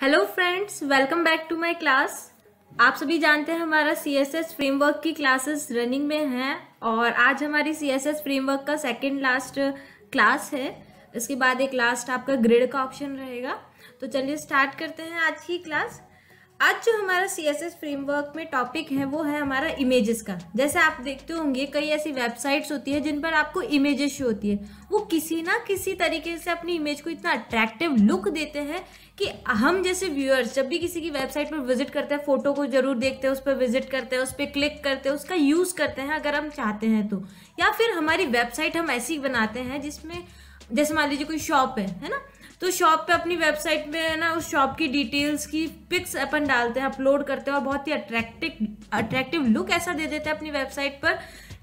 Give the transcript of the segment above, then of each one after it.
Hello friends, welcome back to my class. आप सभी जानते हैं हमारा CSS फ्रेमवर्क की क्लासेस रनिंग में हैं और आज हमारी CSS फ्रेमवर्क का सेकंड लास्ट क्लास है। इसके बाद एक लास्ट आपका ग्रिड का ऑप्शन रहेगा। तो चलिए स्टार्ट करते हैं आज की क्लास। आज जो हमारा CSS फ्रेमवर्क में टॉपिक है वो है हमारा इमेजेस का। जैसे आप देखते होंगे कई ऐसी वेबसाइट्स होती है जिन पर आपको इमेजेस शो होती है, वो किसी ना किसी तरीके से अपनी इमेज को इतना अट्रैक्टिव लुक देते हैं कि हम जैसे व्यूअर्स जब भी किसी की वेबसाइट पर विजिट करते हैं, फोटो को जरूर देखते हैं, उस पर विजिट करते हैं, उस पर क्लिक करते हैं, उसका यूज करते हैं अगर हम चाहते हैं तो। या फिर हमारी वेबसाइट हम ऐसी बनाते हैं जिसमें जैसे मान लीजिए कोई शॉप है ना, तो शॉप पे अपनी वेबसाइट में है ना उस शॉप की डिटेल्स की पिक्स अपन डालते हैं, अपलोड करते हैं और बहुत ही अट्रैक्टिव लुक ऐसा दे देते हैं अपनी वेबसाइट पर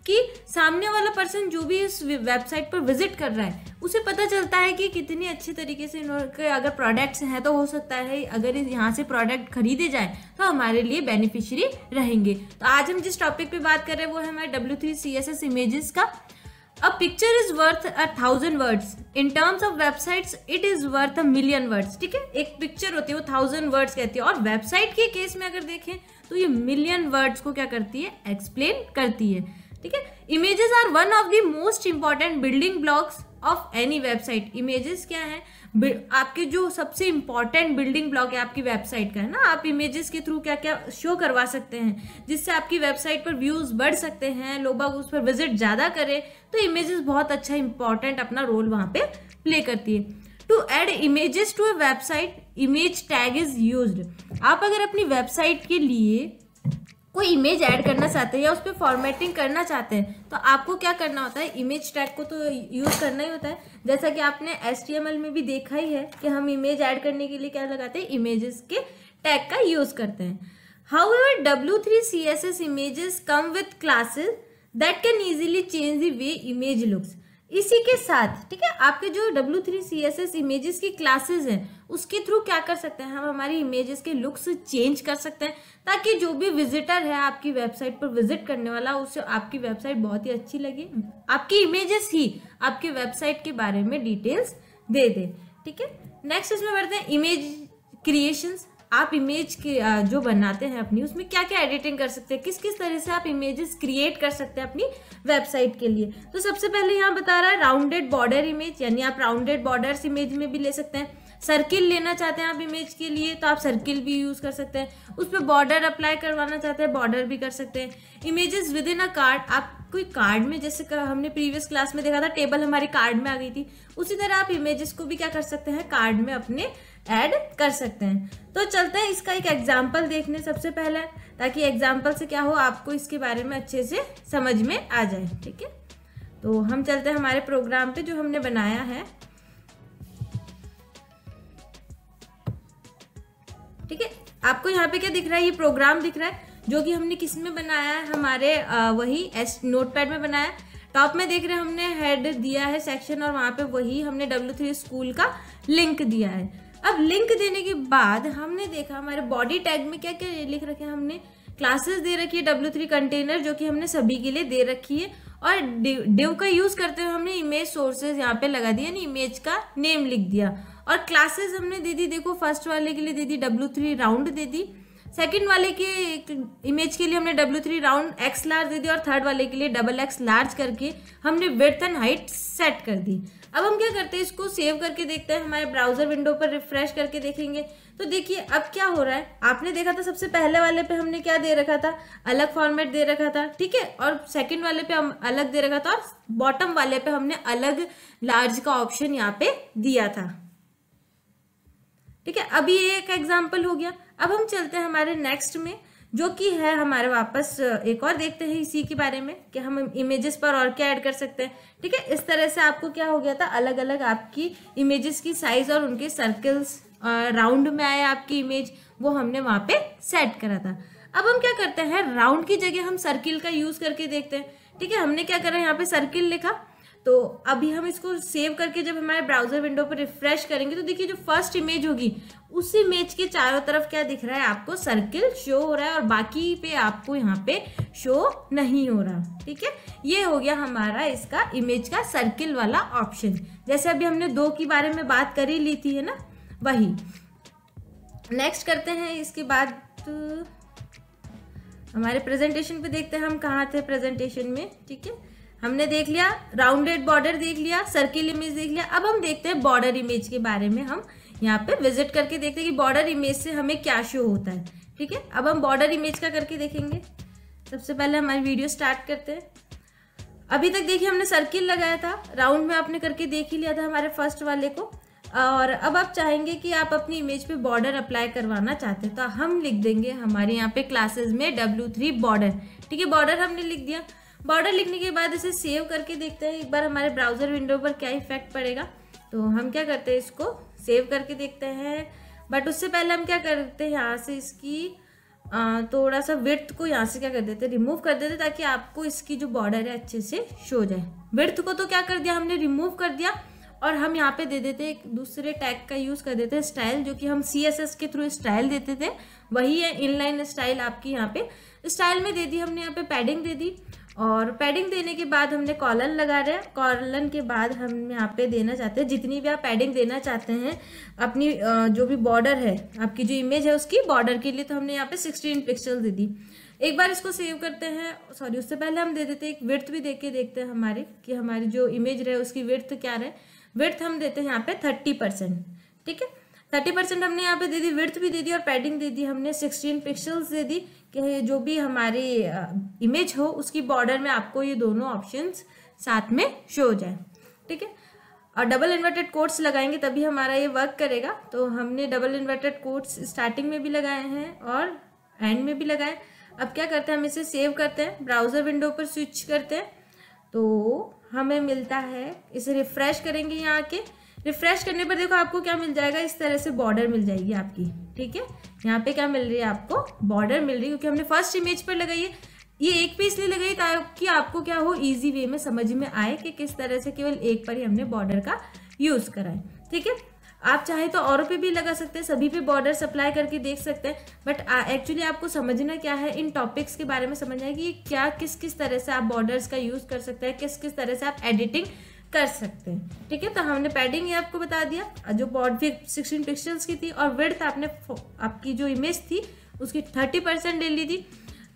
कि सामने वाला पर्सन जो भी इस वेबसाइट पर विजिट कर रहा है उसे पता चलता है कि कितनी अच्छी तरीके से इनके अगर प्रोडक्ट्स हैं तो हो सकता है अगर यहाँ से प्रोडक्ट खरीदे जाए तो हमारे लिए बेनिफिशियरी रहेंगे। तो आज हम जिस टॉपिक पे बात कर रहे हैं वो है हमारे W3 CSS इमेजेस का। A picture is worth 1,000 words. In terms of websites, it is worth 1,000,000 words. ठीक है, एक पिक्चर होती है वो 1,000 वर्ड्स कहती है और वेबसाइट के केस में अगर देखें तो ये मिलियन वर्ड्स को क्या करती है, एक्सप्लेन करती है। ठीक है, images are one of the most important building blocks of any website. Images क्या है, आपके जो सबसे इंपॉर्टेंट बिल्डिंग ब्लॉक है आपकी वेबसाइट का, है ना। आप इमेजेस के थ्रू क्या क्या शो करवा सकते हैं जिससे आपकी वेबसाइट पर व्यूज बढ़ सकते हैं, लोग बाग उस पर विजिट ज्यादा करें, तो इमेजेस बहुत अच्छा इंपॉर्टेंट अपना रोल वहां पे प्ले करती है। To add images to a website, image tag is used. आप अगर अपनी वेबसाइट के लिए कोई इमेज ऐड करना चाहते हैं या उस पर फॉर्मेटिंग करना चाहते हैं तो आपको क्या करना होता है, इमेज टैग को तो यूज करना ही होता है। जैसा कि आपने HTML में भी देखा ही है कि हम इमेज ऐड करने के लिए क्या लगाते हैं, इमेजेस के टैग का यूज करते हैं। However, W3 CSS images come with classes that can easily change the way image looks. इसी के साथ ठीक है, आपके जो W3 CSS इमेजेस की क्लासेस हैं उसके थ्रू क्या कर सकते हैं, हम हमारी इमेजेस के लुक्स चेंज कर सकते हैं ताकि जो भी विजिटर है आपकी वेबसाइट पर विजिट करने वाला उसे आपकी वेबसाइट बहुत ही अच्छी लगे, आपकी इमेजेस ही आपकी वेबसाइट के बारे में डिटेल्स दे दे। ठीक है, नेक्स्ट इसमें बढ़ते हैं इमेज क्रिएशंस। आप इमेज के जो बनाते हैं अपनी, उसमें क्या क्या एडिटिंग कर सकते हैं, किस किस तरह से आप इमेजेस क्रिएट कर सकते हैं अपनी वेबसाइट के लिए। तो सबसे पहले यहाँ बता रहा है राउंडेड बॉर्डर इमेज, यानी आप राउंडेड बॉर्डर्स इमेज में भी ले सकते हैं। सर्किल लेना चाहते हैं आप इमेज के लिए तो आप सर्किल भी यूज कर सकते हैं। उस पर बॉर्डर अप्लाई करवाना चाहते हैं, बॉर्डर भी कर सकते हैं। Images with in a card, आप कोई कार्ड में, जैसे हमने प्रीवियस क्लास में देखा था टेबल हमारी कार्ड में आ गई थी, उसी तरह आप इमेजेस को भी क्या कर सकते हैं, कार्ड में अपने ऐड कर सकते हैं। तो चलते हैं इसका एक एग्जाम्पल देखने सबसे पहले, ताकि एग्जाम्पल से क्या हो आपको इसके बारे में अच्छे से समझ में आ जाए। ठीक है, तो हम चलते हैं हमारे प्रोग्राम पे जो हमने बनाया है। ठीक है, आपको यहाँ पे क्या दिख रहा है, ये प्रोग्राम दिख रहा है जो कि हमने किस में बनाया है, हमारे वही नोटपैड में बनाया है। टॉप में देख रहे हैं हमने हेड दिया है सेक्शन और वहां पे वही हमने W3 स्कूल का लिंक दिया है। अब लिंक देने के बाद हमने देखा हमारे बॉडी टैग में क्या क्या लिख रखे हैं, हमने क्लासेस दे रखी है W3 कंटेनर जो कि हमने सभी के लिए दे रखी है और डिव का यूज करते हुए हमने इमेज सोर्सेज यहाँ पे लगा दिया, इमेज का नेम लिख दिया और क्लासेस हमने दे दी। देखो फर्स्ट वाले के लिए दे दी W3 राउंड दे दी, सेकंड वाले के इमेज के लिए हमने W3 राउंड X लार्ज दे दी और थर्ड वाले के लिए XX लार्ज करके हमने विड्थ एंड हाइट सेट कर दी। अब हम क्या करते हैं, इसको सेव करके देखते हैं, हमारे ब्राउजर विंडो पर रिफ्रेश करके देखेंगे तो देखिए अब क्या हो रहा है। आपने देखा था सबसे पहले वाले पे हमने क्या दे रखा था, अलग फॉर्मेट दे रखा था। ठीक है, और सेकंड वाले पे हम अलग दे रखा था और बॉटम वाले पे हमने अलग लार्ज का ऑप्शन यहाँ पे दिया था। ठीक है, अभी ये एक एग्जाम्पल हो गया। अब हम चलते हैं हमारे नेक्स्ट में जो कि है हमारे वापस एक और देखते हैं इसी के बारे में कि हम इमेजेस पर और क्या ऐड कर सकते हैं। ठीक है, इस तरह से आपको क्या हो गया था, अलग अलग आपकी इमेजेस की साइज और उनके सर्कल्स राउंड में आए आपकी इमेज, वो हमने वहां पे सेट करा था। अब हम क्या करते हैं, राउंड की जगह हम सर्किल का यूज करके देखते हैं। ठीक है, हमने क्या करा, यहाँ पे सर्किल लिखा, तो अभी हम इसको सेव करके जब हमारे ब्राउजर विंडो पर रिफ्रेश करेंगे तो देखिए जो फर्स्ट इमेज होगी उस इमेज के चारों तरफ क्या दिख रहा है, आपको सर्किल शो हो रहा है और बाकी पे आपको यहाँ पे शो नहीं हो रहा। ठीक है, ये हो गया हमारा इसका इमेज का सर्किल वाला ऑप्शन। जैसे अभी हमने 2 के बारे में बात कर ही ली थी, है ना, वही। नेक्स्ट करते हैं, इसके बाद हमारे प्रेजेंटेशन पे देखते हैं हम कहाँ थे प्रेजेंटेशन में। ठीक है, हमने देख लिया राउंडेड बॉर्डर, देख लिया सर्किल इमेज, देख लिया। अब हम देखते हैं बॉर्डर इमेज के बारे में। हम यहाँ पे विजिट करके देखते हैं कि बॉर्डर इमेज से हमें क्या शो होता है। ठीक है, अब हम बॉर्डर इमेज का करके देखेंगे। सबसे पहले हमारी वीडियो स्टार्ट करते हैं। अभी तक देखिए हमने सर्किल लगाया था, राउंड में आपने करके देख ही लिया था हमारे फर्स्ट वाले को। और अब आप चाहेंगे कि आप अपनी इमेज पे बॉर्डर अप्लाई करवाना चाहते हैं, तो हम लिख देंगे हमारे यहाँ पे क्लासेस में W3 बॉर्डर। ठीक है, बॉर्डर हमने लिख दिया। बॉर्डर लिखने के बाद इसे सेव करके देखते हैं एक बार हमारे ब्राउजर विंडो पर क्या इफेक्ट पड़ेगा। तो हम क्या करते हैं, इसको सेव करके देखते हैं। बट उससे पहले हम क्या करते हैं, यहाँ से इसकी थोड़ा सा विड्थ को यहाँ से क्या कर देते हैं, रिमूव कर देते, ताकि आपको इसकी जो बॉर्डर है अच्छे से शो जाए। विड्थ को तो क्या कर दिया हमने, रिमूव कर दिया। और हम यहाँ पे दे देते हैं एक दूसरे टैग का यूज कर देते हैं, स्टाइल, जो कि हम CSS के थ्रू स्टाइल देते थे, वही है इनलाइन स्टाइल आपकी। यहाँ पे स्टाइल में दे दी हमने, यहाँ पे पैडिंग दे दी। और पैडिंग देने के बाद हमने कॉलन लगा रहे हैं। कॉलन के बाद हम यहाँ पे देना चाहते हैं, जितनी भी आप पैडिंग देना चाहते हैं अपनी जो भी बॉर्डर है, आपकी जो इमेज है उसकी बॉर्डर के लिए, तो हमने यहाँ पे 16 पिक्सल दे दी। एक बार इसको सेव करते हैं। सॉरी, उससे पहले हम दे देते हैं एक विड्थ भी देख के देखते हैं हमारी, कि हमारी जो इमेज रहे उसकी विड्थ क्या रहे। विड्थ हम देते हैं यहाँ पे 30%। ठीक है, 30% हमने यहाँ पे दे दी, विड्थ भी दे दी और पैडिंग दे दी हमने 16 पिक्सल्स दे दी, कि जो भी हमारी इमेज हो उसकी बॉर्डर में आपको ये दोनों ऑप्शंस साथ में शो हो जाए। ठीक है, और डबल इन्वर्टेड कोट्स लगाएंगे तभी हमारा ये वर्क करेगा। तो हमने डबल इन्वर्टेड कोट्स स्टार्टिंग में भी लगाए हैं और एंड में भी लगाए। अब क्या करते हैं, हम इसे सेव करते हैं, ब्राउजर विंडो पर स्विच करते हैं, तो हमें मिलता है, इसे रिफ्रेश करेंगे। यहाँ आके रिफ्रेश करने पर देखो आपको क्या मिल जाएगा, इस तरह से बॉर्डर मिल जाएगी आपकी। ठीक है, यहाँ पे क्या मिल रही है, आपको बॉर्डर मिल रही है, क्योंकि हमने फर्स्ट इमेज पर लगाई है। ये एक पे इसलिए लगाई ताकि आपको क्या हो, इजी वे में समझ में आए कि किस तरह से केवल एक पर ही हमने बॉर्डर का यूज करा है। ठीक है, आप चाहे तो औरों पे भी लगा सकते हैं, सभी पे बॉर्डर अप्लाई करके देख सकते हैं। बट एक्चुअली आपको समझना क्या है, इन टॉपिक्स के बारे में समझना है कि क्या किस किस तरह से आप बॉर्डर्स का यूज कर सकते हैं, किस किस तरह से आप एडिटिंग कर सकते हैं। ठीक है, तो हमने पैडिंग ये आपको बता दिया, जो बॉर्डर 16 पिक्सल्स की थी, और विड्थ आपने आपकी जो इमेज थी उसकी 30% ले ली थी।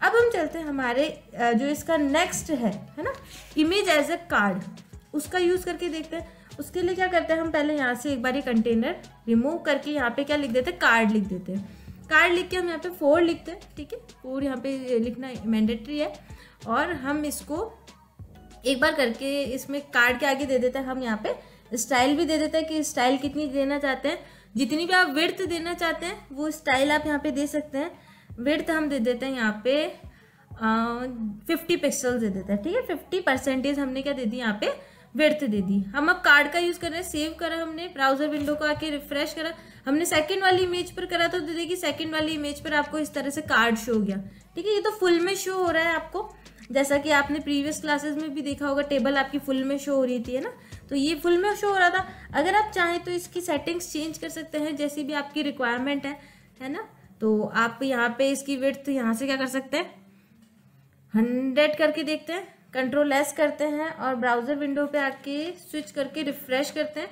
अब हम चलते हैं हमारे जो इसका नेक्स्ट है ना, इमेज एज अ कार्ड, उसका यूज करके देखते हैं। उसके लिए क्या करते हैं, हम पहले यहाँ से एक बार ये कंटेनर रिमूव करके यहाँ पे क्या लिख देते हैं, कार्ड लिख देते हैं। कार्ड लिख के हम यहाँ पे 4 लिखते हैं। ठीक है, 4 यहाँ पे लिखना मैंडेटरी है। और हम इसको एक बार करके इसमें कार्ड के आगे दे देते हैं, हम यहाँ पे स्टाइल भी दे देते हैं कि स्टाइल कितनी देना चाहते हैं। जितनी भी आप विड्थ देना चाहते हैं वो स्टाइल आप यहाँ पे दे सकते हैं। विड्थ हम दे देते हैं यहाँ पे 50 पिक्सल दे देते हैं। ठीक है, 50% हमने क्या दे दी, यहाँ पे विड्थ दे दी। हम अब कार्ड का यूज कर रहे हैं, सेव करा हमने, ब्राउजर विंडो को आके रिफ्रेश करा, हमने सेकंड वाली इमेज पर करा, तो देखिए सेकंड वाली इमेज पर आपको इस तरह से कार्ड शो हो गया। ठीक है, ये तो फुल में शो हो रहा है आपको, जैसा कि आपने प्रीवियस क्लासेस में भी देखा होगा, टेबल आपकी फुल में शो हो रही थी, है ना। तो ये फुल में शो हो रहा था। अगर आप चाहें तो इसकी सेटिंग्स चेंज कर सकते हैं, जैसी भी आपकी रिक्वायरमेंट है ना। तो आप यहाँ पे इसकी विड्थ यहाँ से क्या कर सकते हैं, 100 करके देखते हैं, Ctrl+S करते हैं और ब्राउजर विंडो पे आके स्विच करके रिफ्रेश करते हैं,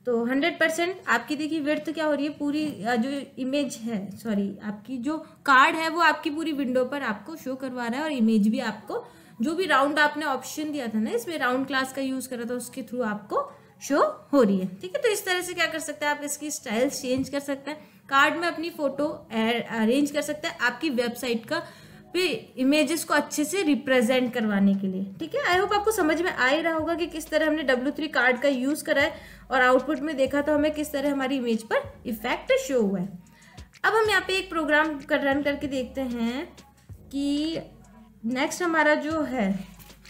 तो 100% आपकी देखिए विड्थ क्या हो रही है, पूरी जो इमेज है, सॉरी आपकी जो कार्ड है वो आपकी पूरी विंडो पर आपको शो करवा रहा है। और इमेज भी आपको, जो भी राउंड आपने ऑप्शन दिया था ना, इसमें राउंड क्लास का यूज करा था, उसके थ्रू आपको शो हो रही है। ठीक है, तो इस तरह से क्या कर सकते हैं आप, इसकी स्टाइल चेंज कर सकते हैं, कार्ड में अपनी फोटो अरेंज कर सकते हैं, आपकी वेबसाइट का पे इमेजेस को अच्छे से रिप्रेजेंट करवाने के लिए। ठीक है, आई होप आपको समझ में आ ही रहा होगा कि किस तरह हमने W3 कार्ड का यूज करा है और आउटपुट में देखा तो हमें किस तरह हमारी इमेज पर इफेक्ट शो हुआ है। अब हम यहाँ पे एक प्रोग्राम रन करके देखते हैं कि नेक्स्ट हमारा जो है,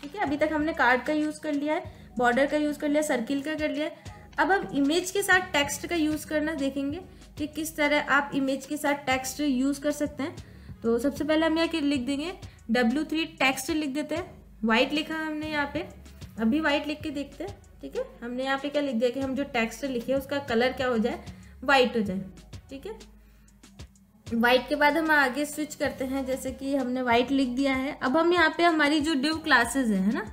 ठीक है, अभी तक हमने कार्ड का यूज कर लिया है, बॉर्डर का यूज कर लिया, सर्किल का कर लिया है। अब हम इमेज के साथ टेक्स्ट का यूज करना देखेंगे कि किस तरह आप इमेज के साथ टेक्स्ट यूज कर सकते हैं। तो सबसे पहले हम यहाँ लिख देंगे W3 टेक्स्ट लिख देते हैं। वाइट लिखा हमने यहाँ पे, अभी वाइट लिख के देखते हैं। ठीक है, हमने यहाँ पे क्या लिख दिया कि हम जो टेक्स्ट लिखे उसका कलर क्या हो जाए, वाइट हो जाए। ठीक है, वाइट के बाद हम आगे स्विच करते हैं, जैसे कि हमने वाइट लिख दिया है। अब हम यहाँ पे हमारी जो डिव क्लासेस है ना,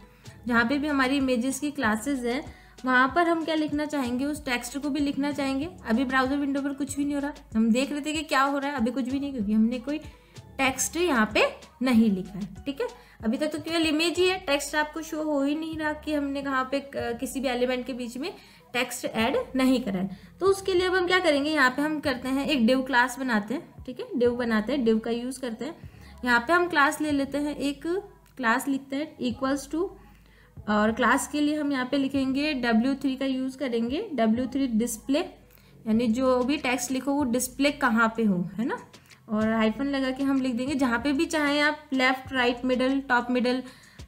जहाँ पे भी हमारी इमेजेस की क्लासेस है, वहाँ पर हम क्या लिखना चाहेंगे, उस टेक्स्ट को भी लिखना चाहेंगे। अभी ब्राउजर विंडो पर कुछ भी नहीं हो रहा, हम देख रहे थे कि क्या हो रहा है, अभी कुछ भी नहीं, क्योंकि हमने कोई टेक्स्ट यहाँ पे नहीं लिखा है। ठीक है, अभी तक तो केवल इमेज ही है, टेक्स्ट आपको शो हो ही नहीं रहा कि हमने कहाँ पे किसी भी एलिमेंट के बीच में टेक्स्ट ऐड नहीं करा है। तो उसके लिए अब हम क्या करेंगे, यहाँ पे हम करते हैं एक डिव क्लास बनाते हैं। ठीक है, डिव बनाते हैं, डिव का यूज करते हैं। यहाँ पे हम क्लास ले लेते हैं, एक क्लास लिखते हैं इक्वल्स टू, और क्लास के लिए हम यहाँ पे लिखेंगे W3 का यूज करेंगे, W3 डिस्प्ले, यानी जो भी टेक्स्ट लिखो वो डिस्प्ले कहाँ पे हो, है ना। और हाइफन लगा के हम लिख देंगे जहाँ पे भी चाहें आप, left, right, middle, top middle,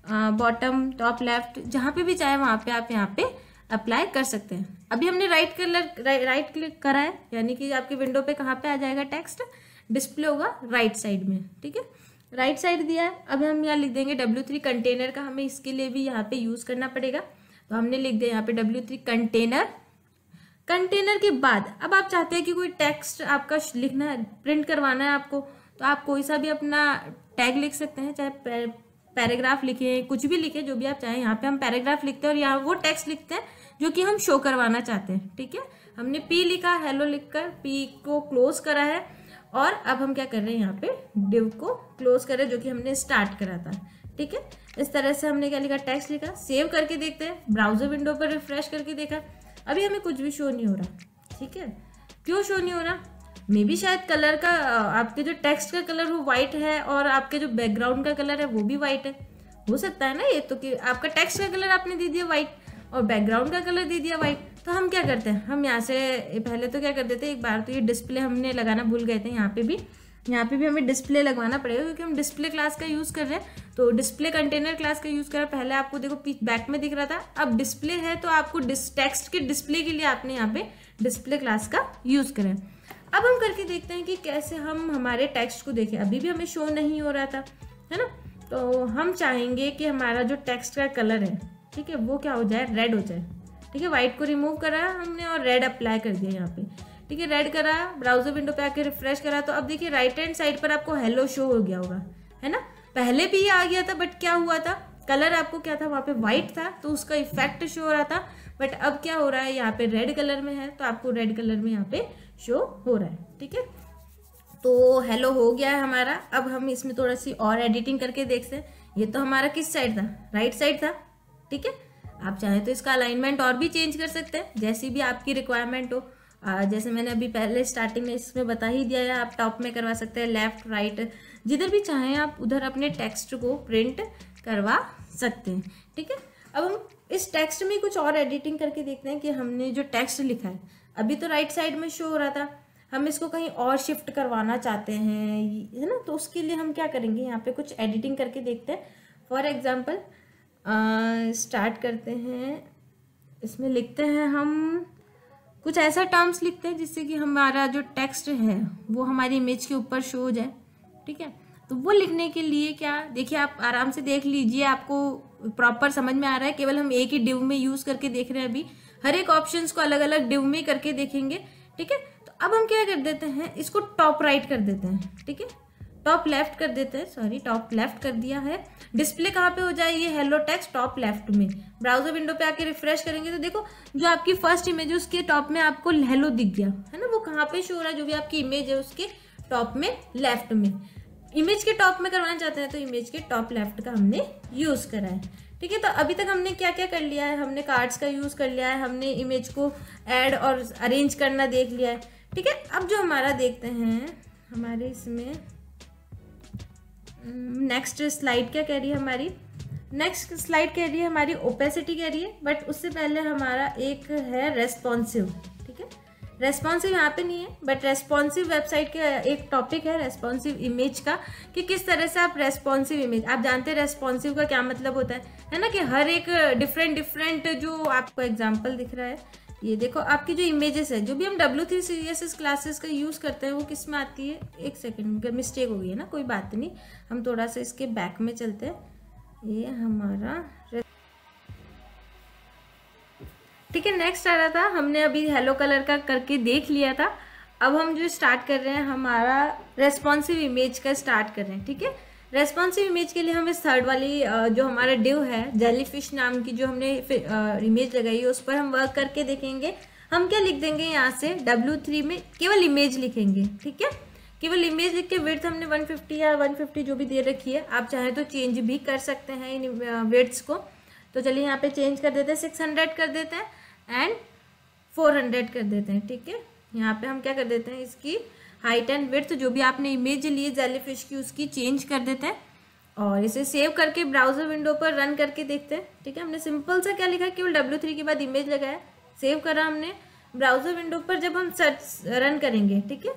bottom, top left, जहाँ पे भी चाहे वहाँ पे आप यहाँ पे अप्लाई कर सकते हैं। अभी हमने राइट क्लिक करा है, यानी कि आपकी विंडो पे कहाँ पे आ जाएगा टेक्स्ट, डिस्प्ले होगा राइट साइड में। ठीक है, राइट साइड दिया है। अब हम यहाँ लिख देंगे W3 कंटेनर का, हमें इसके लिए भी यहाँ पे यूज करना पड़ेगा, तो हमने लिख दिया यहाँ पे W3 कंटेनर। कंटेनर के बाद अब आप चाहते हैं कि कोई टेक्स्ट आपका लिखना है, प्रिंट करवाना है आपको, तो आप कोई सा भी अपना टैग लिख सकते हैं, चाहे पैराग्राफ लिखे, कुछ भी लिखे, जो भी आप चाहें। यहाँ पे हम पैराग्राफ लिखते हैं और यहाँ वो टेक्स्ट लिखते हैं जो कि हम शो करवाना चाहते हैं। ठीक है, हमने P लिखा, हेलो लिखकर P को क्लोज करा है, और अब हम क्या कर रहे हैं, यहाँ पे डिव को क्लोज कर रहे हैं, जो कि हमने स्टार्ट करा था। ठीक है, इस तरह से हमने क्या लिखा, टेक्स्ट लिखा। सेव करके देखते हैं, ब्राउजर विंडो पर रिफ्रेश करके देखा, अभी हमें कुछ भी शो नहीं हो रहा। ठीक है, क्यों शो नहीं हो रहा, मे बी शायद कलर का, आपके जो टेक्स्ट का कलर वो वाइट है और आपके जो बैकग्राउंड का कलर है वो भी वाइट है। हो सकता है ना ये तो, कि आपका टेक्स्ट का कलर आपने दे दिया वाइट और बैकग्राउंड का कलर दे दिया वाइट। तो हम क्या करते हैं, हम यहाँ से पहले तो क्या कर देते हैं, एक बार तो ये डिस्प्ले हमने लगाना भूल गए थे, यहाँ पे भी हमें डिस्प्ले लगवाना पड़ेगा, क्योंकि हम डिस्प्ले क्लास का यूज़ कर रहे हैं। तो डिस्प्ले कंटेनर क्लास का यूज़ करा, पहले आपको देखो बैक में दिख रहा था, अब डिस्प्ले है तो आपको टेक्स्ट के डिस्प्ले के लिए आपने यहाँ पे डिस्प्ले क्लास का यूज़ करें। अब हम करके देखते हैं कि कैसे हम हमारे टेक्स्ट को देखें। अभी भी हमें शो नहीं हो रहा था, है ना। तो हम चाहेंगे कि हमारा जो टेक्स्ट का कलर है, ठीक है, वो क्या हो जाए, रेड हो जाए। ठीक है, व्हाइट को रिमूव करा हमने और रेड अप्लाई कर दिया यहाँ पे। ठीक है, रेड करा, ब्राउजर विंडो पे आके रिफ्रेश करा, तो अब देखिए राइट हैंड साइड पर आपको हेलो शो हो गया होगा, है ना। पहले भी ये आ गया था, बट क्या हुआ था, कलर आपको क्या था, वहाँ पे व्हाइट था, तो उसका इफेक्ट शो हो रहा था। बट अब क्या हो रहा है, यहाँ पे रेड कलर में है, तो आपको रेड कलर में यहाँ पे शो हो रहा है। ठीक है, तो हेलो हो गया है हमारा। अब हम इसमें थोड़ा सी और एडिटिंग करके देखते हैं। ये तो हमारा किस साइड था, राइट साइड था। ठीक है, आप चाहें तो इसका अलाइनमेंट और भी चेंज कर सकते हैं, जैसी भी आपकी रिक्वायरमेंट हो। जैसे मैंने अभी पहले स्टार्टिंग में इसमें बता ही दिया है, आप टॉप में करवा सकते हैं, लेफ्ट राइट जिधर भी चाहें आप उधर अपने टेक्स्ट को प्रिंट करवा सकते हैं। ठीक है, अब हम इस टेक्स्ट में कुछ और एडिटिंग करके देखते हैं कि हमने जो टेक्स्ट लिखा है, अभी तो राइट साइड में शो हो रहा था, हम इसको कहीं और शिफ्ट करवाना चाहते हैं, है ना। तो उसके लिए हम क्या करेंगे, यहाँ पे कुछ एडिटिंग करके देखते हैं। फॉर एग्जाम्पल स्टार्ट करते हैं, इसमें लिखते हैं हम कुछ ऐसा टर्म्स लिखते हैं जिससे कि हमारा जो टेक्स्ट है वो हमारी इमेज के ऊपर शो हो जाए। ठीक है, तो वो लिखने के लिए क्या, देखिए आप आराम से देख लीजिए, आपको प्रॉपर समझ में आ रहा है। केवल हम एक ही डिव में यूज करके देख रहे हैं, अभी हर एक ऑप्शंस को अलग अलग डिव में करके देखेंगे। ठीक है, तो अब हम क्या कर देते हैं, इसको टॉप राइट कर देते हैं। ठीक है, टॉप लेफ्ट कर देते हैं, सॉरी टॉप लेफ्ट कर दिया है। डिस्प्ले कहाँ पे हो जाए, ये हेलो टेक्स्ट टॉप लेफ्ट में। ब्राउजर विंडो पे आके रिफ्रेश करेंगे तो देखो जो आपकी फर्स्ट इमेज है उसके टॉप में आपको हेलो दिख गया, है ना। वो कहाँ पे शो हो रहा है, जो भी आपकी इमेज है उसके टॉप में लेफ्ट में। इमेज के टॉप में करवाना चाहते हैं तो इमेज के टॉप लेफ्ट का हमने यूज करा है। ठीक है, तो अभी तक हमने क्या क्या कर लिया है, हमने कार्ड्स का यूज कर लिया है, हमने इमेज को ऐड और अरेंज करना देख लिया है। ठीक है, अब जो हमारा देखते हैं, हमारे इसमें नेक्स्ट स्लाइड क्या कह रही है, हमारी नेक्स्ट स्लाइड कह रही है हमारी ओपेसिटी कह रही है, बट उससे पहले हमारा एक है रेस्पॉन्सिव। ठीक है, रेस्पॉन्सिव यहाँ पे नहीं है, बट रेस्पॉन्सिव वेबसाइट का एक टॉपिक है रेस्पॉन्सिव इमेज का, कि किस तरह से आप रेस्पॉन्सिव इमेज, आप जानते हैं रेस्पॉन्सिव का क्या मतलब होता है ना, कि हर एक डिफरेंट जो आपको एग्जाम्पल दिख रहा है, ये देखो आपकी जो इमेजेस है, जो भी हम W3 CSS क्लासेस का यूज़ करते हैं वो किस में आती है, एक सेकेंड मिस्टेक हो गई है ना, कोई बात नहीं, हम थोड़ा सा इसके बैक में चलते हैं। ये हमारा ठीक है, नेक्स्ट आ रहा था, हमने अभी हेलो कलर का करके देख लिया था। अब हम जो स्टार्ट कर रहे हैं, हमारा रेस्पॉन्सिव इमेज का स्टार्ट कर रहे हैं। ठीक है, रेस्पॉन्सिव इमेज के लिए हम इस थर्ड वाली जो हमारा डिव है जेलीफिश नाम की जो हमने इमेज लगाई है उस पर हम वर्क करके देखेंगे। हम क्या लिख देंगे यहाँ से W3 में केवल इमेज लिखेंगे, ठीक है, केवल इमेज लिख के विड्थ हमने 150 या 150 जो भी दे रखी है, आप चाहे तो चेंज भी कर सकते हैं इन विड्थ्स को। तो चलिए यहाँ पे चेंज कर देते हैं, 600 कर देते हैं एंड 400 कर देते हैं, ठीक है। यहाँ पे हम क्या कर देते हैं, इसकी हाइट एंड विड्थ जो भी आपने इमेज ली है जेलीफिश की उसकी चेंज कर देते हैं और इसे सेव करके ब्राउजर विंडो पर रन करके देखते हैं, ठीक है। हमने सिंपल सा क्या लिखा है, केवल W3 के बाद इमेज लगाया, सेव करा हमने। ब्राउजर विंडो पर जब हम सर्च रन करेंगे, ठीक है,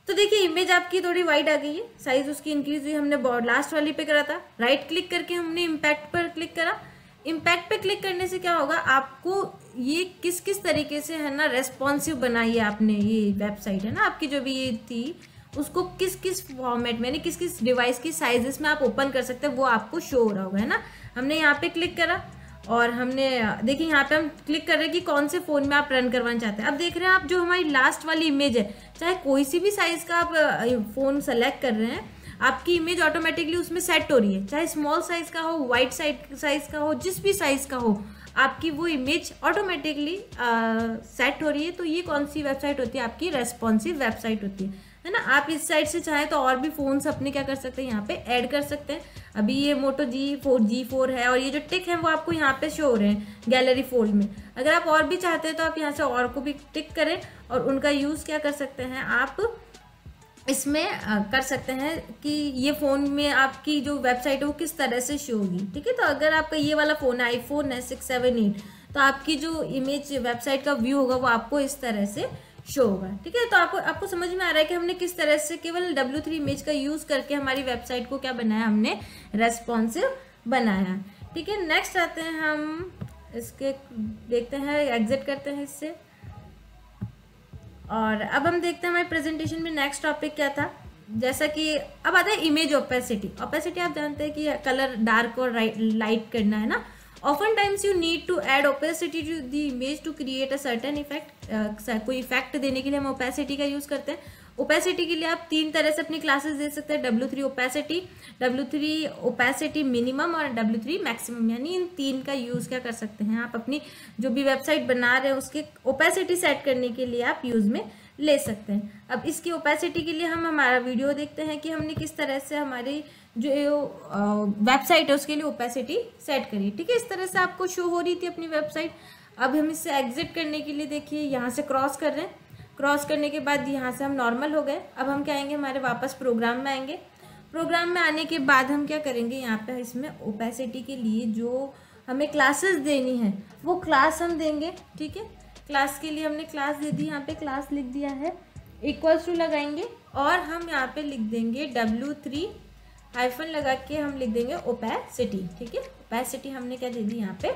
तो देखिए इमेज आपकी थोड़ी वाइड आ गई है, साइज उसकी इंक्रीज हुई। हमने लास्ट वाली पे करा था, राइट क्लिक करके हमने इम्पैक्ट पर क्लिक करा। इम्पैक्ट पे क्लिक करने से क्या होगा, आपको ये किस किस तरीके से है ना रेस्पॉन्सिव बनाई है आपने, ये वेबसाइट है ना आपकी जो भी ये थी उसको किस किस फॉर्मेट में यानी किस किस डिवाइस की साइजेस में आप ओपन कर सकते हैं वो आपको शो हो रहा होगा, है ना। हमने यहाँ पे क्लिक करा और हमने देखिए यहाँ पे हम क्लिक कर रहे हैं कि कौन से फ़ोन में आप रन करवाना चाहते हैं। अब देख रहे हैं आप जो हमारी लास्ट वाली इमेज है, चाहे कोई सी भी साइज़ का आप फ़ोन सेलेक्ट कर रहे हैं, आपकी इमेज ऑटोमेटिकली उसमें सेट हो रही है, चाहे स्मॉल साइज़ का हो, वाइड साइज़ का हो, जिस भी साइज़ का हो, आपकी वो इमेज ऑटोमेटिकली सेट हो रही है। तो ये कौन सी वेबसाइट होती है, आपकी रेस्पॉन्सिव वेबसाइट होती है ना। आप इस साइड से चाहें तो और भी फ़ोन्स अपने क्या कर सकते हैं, यहाँ पे ऐड कर सकते हैं। अभी ये मोटो G4 है और ये जो टिक है वो आपको यहाँ पे शो हो रहे हैं गैलरी फोल्ड में। अगर आप और भी चाहते हैं तो आप यहाँ से और को भी टिक करें और उनका यूज़ क्या कर सकते हैं, आप इसमें कर सकते हैं कि ये फ़ोन में आपकी जो वेबसाइट है वो किस तरह से शो होगी, ठीक है। तो अगर आपका ये वाला फ़ोन है iPhone है 6, 7, 8, तो आपकी जो इमेज वेबसाइट का व्यू होगा वो आपको इस तरह से शो होगा, ठीक है। तो आपको समझ में आ रहा है कि हमने किस तरह से केवल W3 इमेज का यूज़ करके हमारी वेबसाइट को क्या बनाया, हमने रेस्पॉन्सिव बनाया, ठीक है। नेक्स्ट आते हैं हम इसके, देखते हैं, एग्जिट करते हैं इससे और अब हम देखते हैं हमारे प्रेजेंटेशन में नेक्स्ट टॉपिक क्या था। जैसा कि अब आता है इमेज ओपेसिटी। ओपेसिटी आप जानते हैं कि कलर डार्क और लाइट करना है ना। Oftentimes you need to add opacity to the image to create a certain effect। कोई इफेक्ट देने के लिए हम opacity का यूज़ करते हैं। opacity के लिए आप 3 तरह से अपनी क्लासेस दे सकते हैं, W3 opacity, W3 opacity minimum और W3 maximum, यानी इन 3 का यूज़ क्या कर सकते हैं आप अपनी जो भी वेबसाइट बना रहे हैं उसके opacity सेट करने के लिए आप यूज़ में ले सकते हैं। अब इसकी ओपेसिटी के लिए हम हमारा वीडियो देखते हैं कि हमने किस तरह से हमारी जो वेबसाइट है उसके लिए ओपेसिटी सेट करी, ठीक है। इस तरह से आपको शो हो रही थी अपनी वेबसाइट। अब हम इससे एग्जिट करने के लिए देखिए यहाँ से क्रॉस कर रहे हैं, क्रॉस करने के बाद यहाँ से हम नॉर्मल हो गए। अब हम क्या आएंगे, हमारे वापस प्रोग्राम में आएंगे। प्रोग्राम में आने के बाद हम क्या करेंगे, यहाँ पे इसमें ओपेसिटी के लिए जो हमें क्लासेस देनी है वो क्लास हम देंगे, ठीक है। क्लास के लिए हमने क्लास दे दी, यहाँ पे क्लास लिख दिया है, इक्वल्स टू लगाएंगे और हम यहाँ पे लिख देंगे W3 हाइफन लगा के हम लिख देंगे ओपेसिटी, ठीक है। ओपेसिटी हमने क्या दे दी, यहाँ पे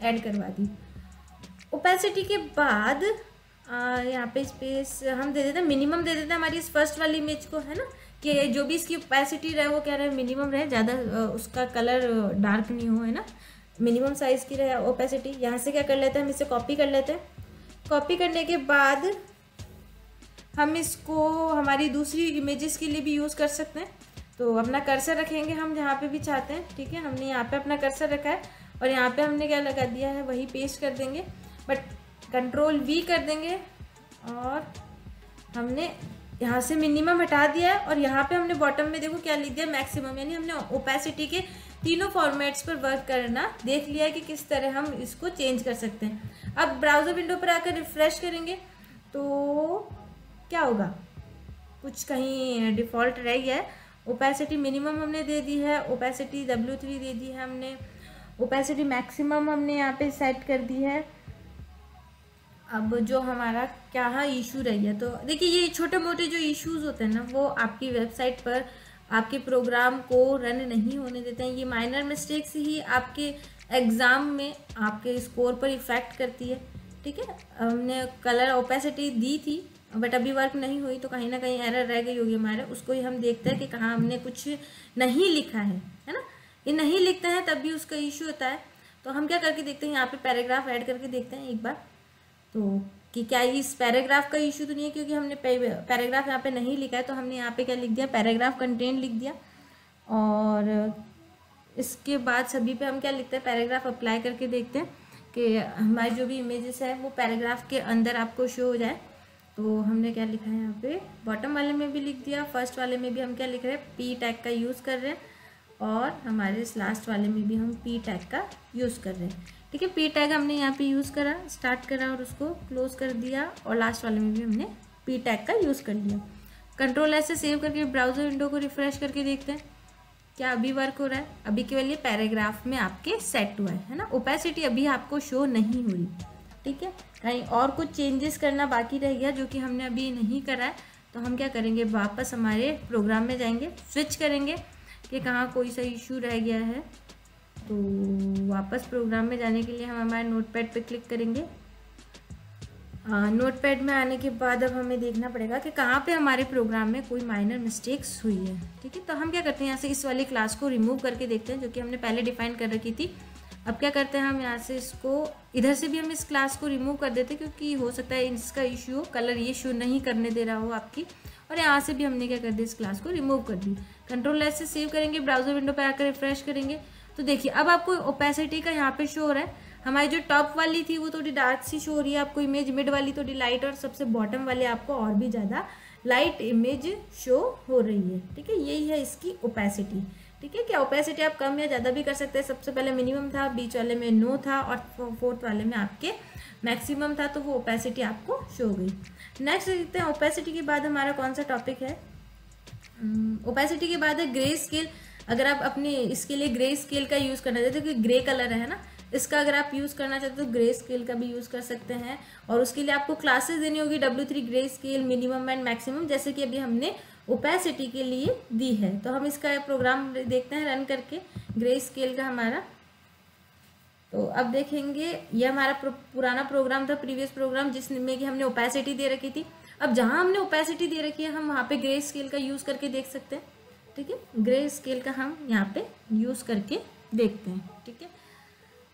ऐड करवा दी। ओपेसिटी के बाद यहाँ पे स्पेस हम दे देते हैं, मिनिमम दे देते हैं हमारी इस फर्स्ट वाली इमेज को, है ना, कि जो भी इसकी ओपेसिटी रहे वो क्या रहे, मिनिमम रहे, ज़्यादा उसका कलर डार्क नहीं हो, है ना, मिनिमम साइज़ की रहे ओपेसिटी। यहाँ से क्या कर लेते हैं, हम इसे कॉपी कर लेते हैं। कॉपी करने के बाद हम इसको हमारी दूसरी इमेजेस के लिए भी यूज़ कर सकते हैं। तो अपना कर्सर रखेंगे हम जहाँ पे भी चाहते हैं, ठीक है। हमने यहाँ पे अपना कर्सर रखा है और यहाँ पे हमने क्या लगा दिया है, वही पेस्ट कर देंगे, बट Ctrl+V कर देंगे और हमने यहाँ से मिनिमम हटा दिया है और यहाँ पे हमने बॉटम में देखो क्या लिख दिया, मैक्सिमम, यानी हमने ओपेसिटी के तीनों फॉर्मेट्स पर वर्क करना देख लिया है कि किस तरह हम इसको चेंज कर सकते हैं। अब ब्राउज़र विंडो पर आकर रिफ्रेश करेंगे तो क्या होगा, कुछ कहीं डिफ़ॉल्ट रह गया है। ओपेसिटी मिनिमम हमने दे दी है, ओपेसिटी W3 दे दी है हमने, ओपेसिटी मैक्सिमम हमने यहाँ पे सेट कर दी है। अब जो हमारा क्या इशू रह गया, तो देखिए ये छोटे मोटे जो इश्यूज़ होते हैं ना वो आपकी वेबसाइट पर आपके प्रोग्राम को रन नहीं होने देते हैं। ये माइनर मिस्टेक्स ही आपके एग्ज़ाम में आपके स्कोर पर इफ़ेक्ट करती है, ठीक है। हमने कलर ओपेसिटी दी थी बट अभी वर्क नहीं हुई, तो कहीं ना कहीं एरर रह गई होगी हमारे, उसको ही हम देखते हैं कि कहाँ हमने कुछ नहीं लिखा है ना। ये नहीं लिखते हैं तब भी उसका इशू होता है। तो हम क्या करके देखते हैं, यहाँ पे पैराग्राफ ऐड करके देखते हैं एक बार, तो कि क्या इस पैराग्राफ का इशू तो नहीं है, क्योंकि हमने पैराग्राफ यहाँ पे नहीं लिखा है। तो हमने यहाँ पे क्या लिख दिया, पैराग्राफ कंटेंट लिख दिया। और इसके बाद सभी पे हम क्या लिखते हैं, पैराग्राफ अप्लाई करके देखते हैं कि हमारी जो भी इमेजेस है वो पैराग्राफ के अंदर आपको शो हो जाए। तो हमने क्या लिखा है यहाँ पे, बॉटम वाले में भी लिख दिया, फर्स्ट वाले में भी हम क्या लिख रहे हैं, पी टैग का यूज़ कर रहे हैं, और हमारे इस लास्ट वाले में भी हम पी टैग का यूज़ कर रहे हैं। ठीक है, पी टैग हमने यहाँ पे यूज़ करा, स्टार्ट करा और उसको क्लोज कर दिया, और लास्ट वाले में भी हमने पी टैग का यूज़ कर लिया। कंट्रोल एस से सेव करके ब्राउज़र विंडो को रिफ्रेश करके देखते हैं क्या अभी वर्क हो रहा है। अभी केवल ये पैराग्राफ में आपके सेट हुआ है ना, ओपेसिटी अभी आपको शो नहीं हुई। ठीक है, कहीं और कुछ चेंजेस करना बाकी रह गया जो कि हमने अभी नहीं करा है, तो हम क्या करेंगे, वापस हमारे प्रोग्राम में जाएंगे, स्विच करेंगे कि कहाँ कोई सा इशू रह गया है। तो वापस प्रोग्राम में जाने के लिए हम हमारे नोटपैड पे क्लिक करेंगे। नोटपैड में आने के बाद अब हमें देखना पड़ेगा कि कहाँ पे हमारे प्रोग्राम में कोई माइनर मिस्टेक्स हुई है। ठीक है, तो हम क्या करते हैं, यहाँ से इस वाली क्लास को रिमूव करके देखते हैं जो कि हमने पहले डिफाइन कर रखी थी। अब क्या करते हैं, हम यहाँ से इसको, इधर से भी हम इस क्लास को रिमूव कर देते हैं क्योंकि हो सकता है इसका इशू हो, कलर ये शो नहीं करने दे रहा हो आपकी, और यहाँ से भी हमने क्या कर दिया, इस क्लास को रिमूव कर दी। कंट्रोल एस से सेव करेंगे, ब्राउजर विंडो पे आकर रिफ्रेश करेंगे, तो देखिए अब आपको ओपेसिटी का यहाँ पे शो हो रहा है। हमारी जो टॉप वाली थी वो थोड़ी डार्क सी शो हो रही है आपको इमेज, मिड वाली थोड़ी लाइट, और सबसे बॉटम वाले आपको और भी ज़्यादा लाइट इमेज शो हो रही है। ठीक है, यही है इसकी ओपेसिटी। ठीक है, क्या ओपेसिटी आप कम या ज़्यादा भी कर सकते हैं। सबसे पहले मिनिमम था, बीच वाले में नो था, और फोर्थ वाले में आपके मैक्सिमम था, तो वो ओपेसिटी आपको शो हो गई। नेक्स्ट देखते हैं, ओपेसिटी के बाद हमारा कौन सा टॉपिक है। ओपेसिटी के बाद है ग्रे स्केल। अगर आप अपने इसके लिए ग्रे स्केल का यूज़ करना चाहते हो, क्योंकि ग्रे कलर है ना, इसका अगर आप यूज़ करना चाहते हो तो ग्रे स्केल का भी यूज़ कर सकते हैं, और उसके लिए आपको क्लासेस देनी होगी W3 grey scale, minimum and maximum, जैसे कि अभी हमने ओपेसिटी के लिए दी है। तो हम इसका प्रोग्राम देखते हैं रन करके, ग्रे स्केल का हमारा। तो अब देखेंगे, ये हमारा पुराना प्रोग्राम था, प्रीवियस प्रोग्राम, जिसमें कि हमने ओपेसिटी दे रखी थी। अब जहाँ हमने ओपेसिटी दे रखी है हम वहाँ पे ग्रे स्केल का यूज़ करके देख सकते हैं। ठीक है, ग्रे स्केल का हम यहाँ पे यूज़ करके देखते हैं। ठीक है,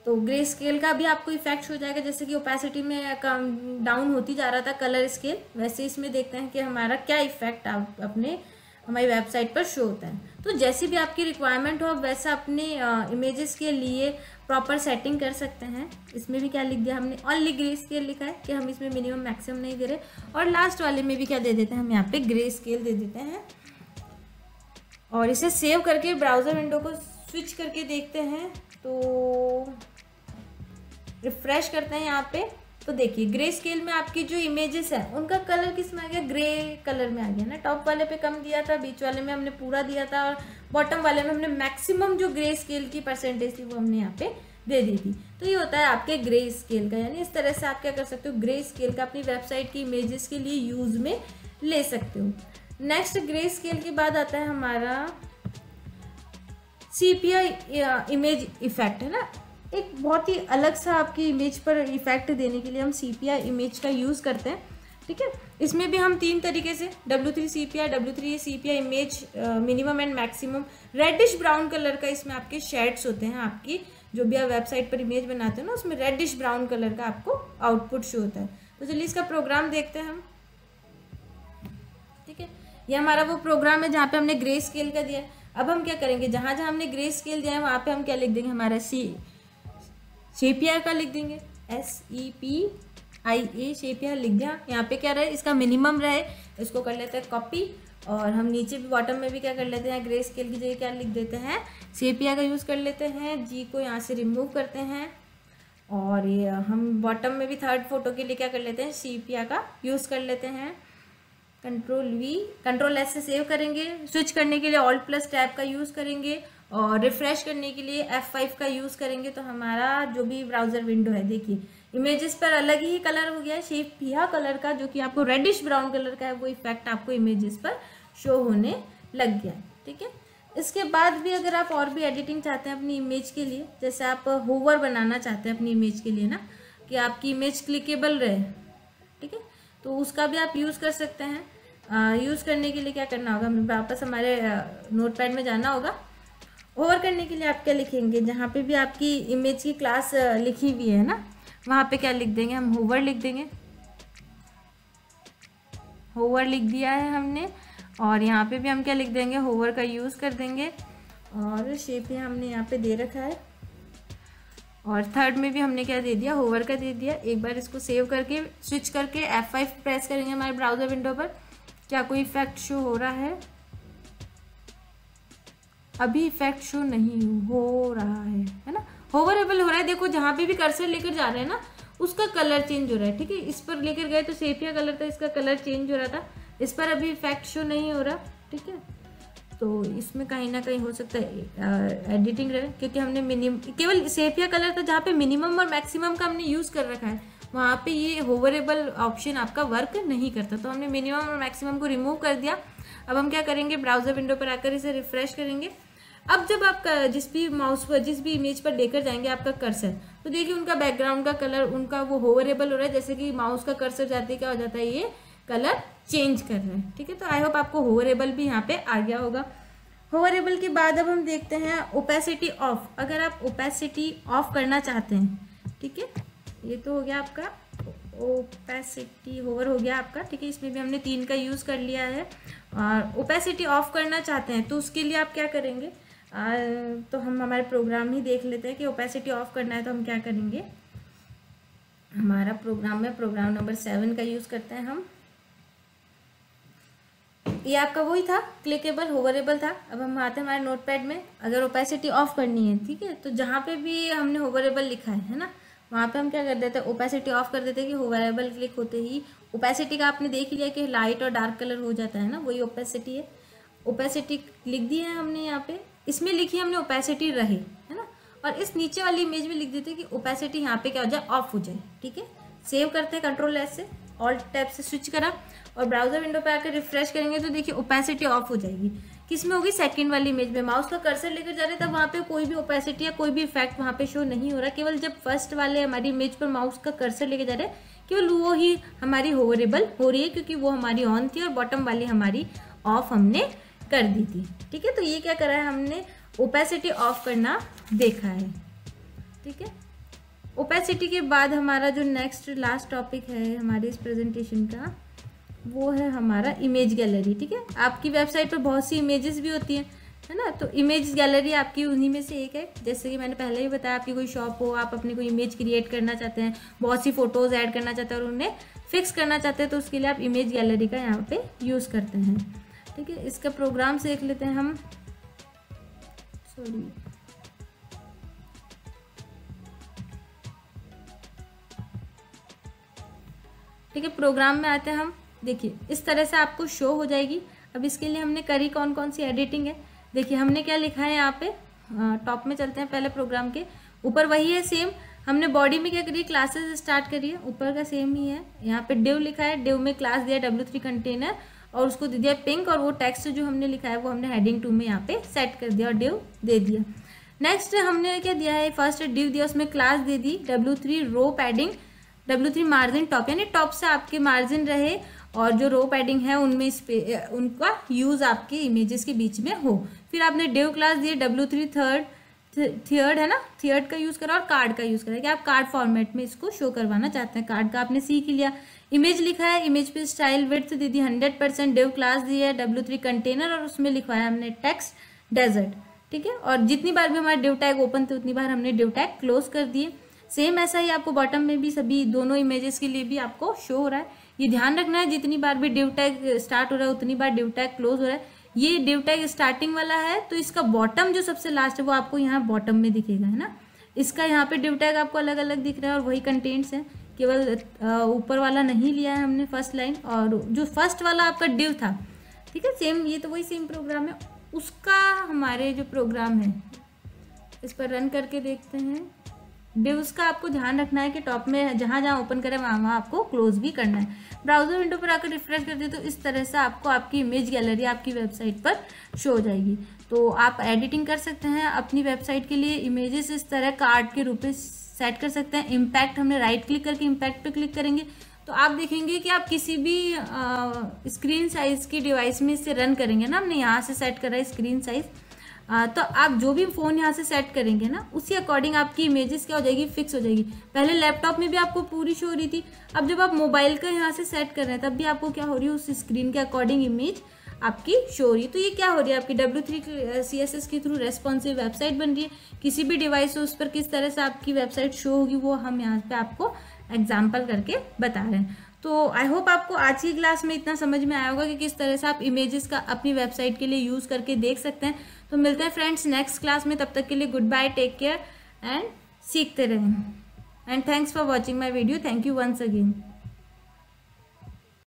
तो ग्रे स्केल का भी आपको इफेक्ट हो जाएगा, जैसे कि ओपेसिटी में कम डाउन होती जा रहा था कलर स्केल, वैसे इसमें देखते हैं कि हमारा क्या इफेक्ट अपने हमारी वेबसाइट पर शो होता है। तो जैसी भी आपकी रिक्वायरमेंट हो आप वैसा अपने इमेजेस के लिए प्रॉपर सेटिंग कर सकते हैं। इसमें भी क्या लिख दिया हमने, ओनली ग्रे स्केल लिखा है कि हम इसमें मिनिमम मैक्सिमम नहीं दे रहे, और लास्ट वाले में भी क्या दे देते हैं, हम यहाँ पे ग्रे स्केल दे देते हैं। और इसे सेव करके ब्राउज़र विंडो को स्विच करके देखते हैं, तो रिफ्रेश करते हैं यहाँ पे, तो देखिए ग्रे स्केल में आपकी जो इमेजेस है उनका कलर किस में आ गया, ग्रे कलर में आ गया ना। टॉप वाले पे कम दिया था, बीच वाले में हमने पूरा दिया था, और बॉटम वाले में हमने मैक्सिमम जो ग्रे स्केल की परसेंटेज थी वो हमने यहाँ पे दे दी थी। तो ये होता है आपके ग्रे स्केल का, यानी इस तरह से आप क्या कर सकते हो, ग्रे स्केल का अपनी वेबसाइट की इमेजेस के लिए यूज में ले सकते हो। नेक्स्ट ग्रे स्केल के बाद आता है हमारा सीपीआई इमेज इफेक्ट, है ना। एक बहुत ही अलग सा आपकी इमेज पर इफेक्ट देने के लिए हम सीपीआई इमेज का यूज़ करते हैं। ठीक है, इसमें भी हम 3 तरीके से W3 CPI, W3 CPI image, minimum and maximum, reddish brown colour का इसमें आपके शेड्स होते हैं। आपकी जो भी आप वेबसाइट पर इमेज बनाते हो ना, उसमें रेडिश ब्राउन कलर का आपको आउटपुट शो होता है। तो चलिए इसका प्रोग्राम देखते हैं हम। ठीक है, ये हमारा वो प्रोग्राम है जहाँ पे हमने ग्रे स्केल का दिया है। अब हम क्या करेंगे, जहाँ जहाँ हमने ग्रे स्केल दिया है वहाँ पे हम क्या लिख देंगे, हमारा CPI का लिख देंगे, SEPIA CPI लिख दिया। यहाँ पे क्या रहे, इसका मिनिमम रहे, इसको कर लेते हैं कॉपी, और हम नीचे भी बॉटम में भी क्या कर लेते हैं, ग्रे स्केल की जगह क्या लिख देते हैं, CPI का यूज़ कर लेते हैं। G को यहाँ से रिमूव करते हैं, और ये हम बॉटम में भी थर्ड फोटो के लिए क्या कर लेते हैं, CPI का यूज़ कर लेते हैं। कंट्रोल S से सेव करेंगे, स्विच करने के लिए Alt+Tab का यूज़ करेंगे, और रिफ्रेश करने के लिए F5 का यूज़ करेंगे। तो हमारा जो भी ब्राउज़र विंडो है, देखिए इमेजेस पर अलग ही कलर हो गया है, सेपिया कलर का, जो कि आपको रेडिश ब्राउन कलर का है, वो इफेक्ट आपको इमेजेस पर शो होने लग गया है। ठीक है, इसके बाद भी अगर आप और भी एडिटिंग चाहते हैं अपनी इमेज के लिए, जैसे आप होवर बनाना चाहते हैं अपनी इमेज के लिए ना, कि आपकी इमेज क्लिकेबल रहे, ठीक है, तो उसका भी आप यूज़ कर सकते हैं। यूज़ करने के लिए क्या करना होगा, वापस हमारे नोटपैड में जाना होगा। होवर करने के लिए आप क्या लिखेंगे, जहाँ पे भी आपकी इमेज की क्लास लिखी हुई है ना, वहाँ पे क्या लिख देंगे, हम होवर लिख देंगे। होवर लिख दिया है हमने, और यहाँ पे भी हम क्या लिख देंगे, होवर का यूज़ कर देंगे। और शेप यहाँ हमने यहाँ पे दे रखा है, और थर्ड में भी हमने क्या दे दिया, होवर का दे दिया। एक बार इसको सेव करके स्विच करके F5 प्रेस करेंगे हमारे ब्राउज़र विंडो पर। क्या कोई इफेक्ट शो हो रहा है? अभी इफेक्ट शो नहीं हो रहा है ना, होवरेबल हो रहा है। देखो जहाँ पे भी कर्सर लेकर जा रहे हैं ना उसका कलर चेंज हो रहा है, ठीक है। इस पर लेकर गए तो सेपिया कलर था, इसका कलर चेंज हो रहा था। इस पर अभी इफेक्ट शो नहीं हो रहा, ठीक है। तो इसमें कहीं ना कहीं हो सकता है एडिटिंग रहे, क्योंकि हमने केवल सेपिया कलर था जहाँ पे मिनिमम और मैक्सिमम का हमने यूज़ कर रखा है, वहाँ पे ये होवरेबल ऑप्शन आपका वर्क नहीं करता। तो हमने मिनिमम और मैक्सिमम को रिमूव कर दिया। अब हम क्या करेंगे, ब्राउज़र विंडो पर आकर इसे रिफ्रेश करेंगे। अब जब आप जिस भी माउस पर, जिस भी इमेज पर लेकर जाएंगे आपका कर्सर, तो देखिए उनका बैकग्राउंड का कलर उनका वो होवरेबल हो रहा है। जैसे कि माउस का कर्सर जाते क्या हो जाता है, ये कलर चेंज कर रहे हैं, ठीक है। तो आई होप आपको होवरेबल भी यहाँ पे आ गया होगा। होवरेबल के बाद अब हम देखते हैं ओपेसिटी ऑफ। अगर आप ओपेसिटी ऑफ करना चाहते हैं, ठीक है, ये तो हो गया आपका ओपेसिटी, होवर हो गया आपका, ठीक है। इसमें भी हमने 3 का यूज़ कर लिया है। और ओपेसिटी ऑफ करना चाहते हैं तो उसके लिए आप क्या करेंगे, तो हम हमारे प्रोग्राम ही देख लेते हैं कि ओपेसिटी ऑफ करना है तो हम क्या करेंगे। हमारा प्रोग्राम में प्रोग्राम नंबर 7 का यूज़ करते हैं हम। ये आपका वही था, क्लिकेबल होवरेबल था। अब हम आते हैं हमारे नोटपैड में। अगर ओपेसिटी ऑफ करनी है, ठीक है, तो जहाँ पे भी हमने होवरेबल लिखा है ना, वहाँ पे हम क्या कर देते हैं, ओपेसिटी ऑफ कर देते हैं कि होवरेबल क्लिक होते ही ओपेसिटी का आपने देख लिया कि लाइट और डार्क कलर हो जाता है ना, वही ओपेसिटी है। ओपेसिटी लिख दी है हमने यहाँ पे, इसमें लिखी हमने ओपेसिटी रहे, है ना। और इस नीचे वाली इमेज में लिख देते हैं कि ओपेसिटी यहाँ पे क्या हो जाए, ऑफ हो जाए, ठीक है। सेव करते हैं Ctrl+S से, ऑल्ट टैब से स्विच करा और ब्राउजर विंडो पे आकर रिफ्रेश करेंगे तो देखिए ओपेसिटी ऑफ हो जाएगी। किस में होगी, सेकंड वाली इमेज में। माउस का कर्सर लेकर जा रहे हैं तब वहाँ पे कोई भी ओपेसिटी या कोई भी इफेक्ट वहाँ पे शो नहीं हो रहा। केवल जब फर्स्ट वाले हमारी इमेज पर माउस का कर्सर लेकर जा रहे हैं, केवल वो ही हमारी होवरेबल हो रही है, क्योंकि वो हमारी ऑन थी और बॉटम वाली हमारी ऑफ हमने कर दी थी, ठीक है। तो ये क्या करा है, हमने ओपेसिटी ऑफ करना देखा है, ठीक है। ओपेसिटी के बाद हमारा जो नेक्स्ट लास्ट टॉपिक है हमारे इस प्रेजेंटेशन का, वो है हमारा इमेज गैलरी, ठीक है। आपकी वेबसाइट पर बहुत सी इमेजेस भी होती हैं, है ना। तो इमेज गैलरी आपकी उन्हीं में से एक है। जैसे कि मैंने पहले ही बताया, आपकी कोई शॉप हो, आप अपनी कोई इमेज क्रिएट करना चाहते हैं, बहुत सी फोटोज़ ऐड करना चाहते हैं और उन्हें फिक्स करना चाहते हैं, तो उसके लिए आप इमेज गैलरी का यहाँ पे यूज़ करते हैं, ठीक है। इसका प्रोग्राम देख लेते हैं हम। सॉरी, ठीक है, प्रोग्राम में आते हैं हम। देखिए इस तरह से आपको शो हो जाएगी। अब इसके लिए हमने करी कौन कौन सी एडिटिंग है, देखिए हमने क्या लिखा है यहाँ पे। टॉप में चलते हैं पहले, प्रोग्राम के ऊपर वही है सेम। हमने बॉडी में क्या करिए, क्लासेस स्टार्ट करिए, ऊपर का सेम ही है। यहाँ पे डिव लिखा है, डिव में क्लास दिया W3 कंटेनर और उसको दे दिया पिंक, और वो टेक्स्ट जो हमने लिखा है वो हमने हेडिंग 2 में यहाँ पे सेट कर दिया और डिव दे दिया। नेक्स्ट हमने क्या दिया है, फर्स्ट डिव दिया, उसमें क्लास दे दी W3 रो पैडिंग, W3 मार्जिन टॉप, यानी टॉप से आपके मार्जिन रहे और जो रो पैडिंग है उनमें उनका यूज़ आपके इमेजेस के बीच में हो। फिर आपने डिव क्लास दिए W3 थर्ड है ना, थर्ड का यूज़ करा और कार्ड का यूज़ करा कि आप कार्ड फॉर्मेट में इसको शो करवाना चाहते हैं। कार्ड का आपने सीख लिया। इमेज लिखा है, इमेज पे स्टाइल विड्थ दे दी 100%, डिव क्लास दी है W3 कंटेनर और उसमें लिखवाया हमने टेक्स्ट डेजर्ट, ठीक है। और जितनी बार भी हमारे डिव टैग ओपन थे उतनी बार हमने डिव टैग क्लोज कर दिए। सेम ऐसा ही आपको बॉटम में भी सभी दोनों इमेजेस के लिए भी आपको शो हो रहा है। ये ध्यान रखना है, जितनी बार भी डिव टैग स्टार्ट हो रहा है उतनी बार डिव टैग क्लोज हो रहा है। ये डिव टैग स्टार्टिंग वाला है तो इसका बॉटम जो सबसे लास्ट है वो आपको यहाँ बॉटम में दिखेगा, है ना। इसका यहाँ पे डिव टैग आपको अलग अलग दिख रहा है और वही कंटेंट्स हैं, केवल ऊपर वाला नहीं लिया है हमने फर्स्ट लाइन, और जो फर्स्ट वाला आपका डिव था, ठीक है, सेम ये तो वही सेम प्रोग्राम है। उसका हमारे जो प्रोग्राम है इस पर रन करके देखते हैं। डिव्स का आपको ध्यान रखना है कि टॉप में जहाँ जहाँ ओपन करें वहाँ आपको क्लोज भी करना है। ब्राउजर विंडो पर आकर रिफ्रेश कर दे तो इस तरह से आपको आपकी इमेज गैलरी आपकी वेबसाइट पर शो हो जाएगी। तो आप एडिटिंग कर सकते हैं अपनी वेबसाइट के लिए। इमेजेस इस तरह कार्ड के रूप में सेट कर सकते हैं। इम्पैक्ट हमने राइट क्लिक करके इम्पैक्ट पे क्लिक करेंगे तो आप देखेंगे कि आप किसी भी स्क्रीन साइज की डिवाइस में इसे रन करेंगे ना, हमने यहाँ से सेट करा है स्क्रीन साइज, तो आप जो भी फ़ोन यहाँ से सेट करेंगे ना उसी अकॉर्डिंग आपकी इमेजेस क्या हो जाएगी, फिक्स हो जाएगी। पहले लैपटॉप में भी आपको पूरी शो हो रही थी, अब जब आप मोबाइल का यहाँ से सेट कर रहे हैं तब भी आपको क्या हो रही है, उस स्क्रीन के अकॉर्डिंग इमेज आपकी शो हो रही है। तो ये क्या हो रही है, आपकी W3 CSS के थ्रू रेस्पॉन्सिव वेबसाइट बन रही है। किसी भी डिवाइस से उस पर किस तरह से आपकी वेबसाइट शो होगी वो हम यहाँ पे आपको एग्जाम्पल करके बता रहे हैं। तो आई होप आपको आज की क्लास में इतना समझ में आया होगा कि किस तरह से आप इमेजेस का अपनी वेबसाइट के लिए यूज़ करके देख सकते हैं। तो मिलते हैं फ्रेंड्स नेक्स्ट क्लास में, तब तक के लिए good bye, take care and सीखते रहें। And thanks for watching my video. Thank you once again.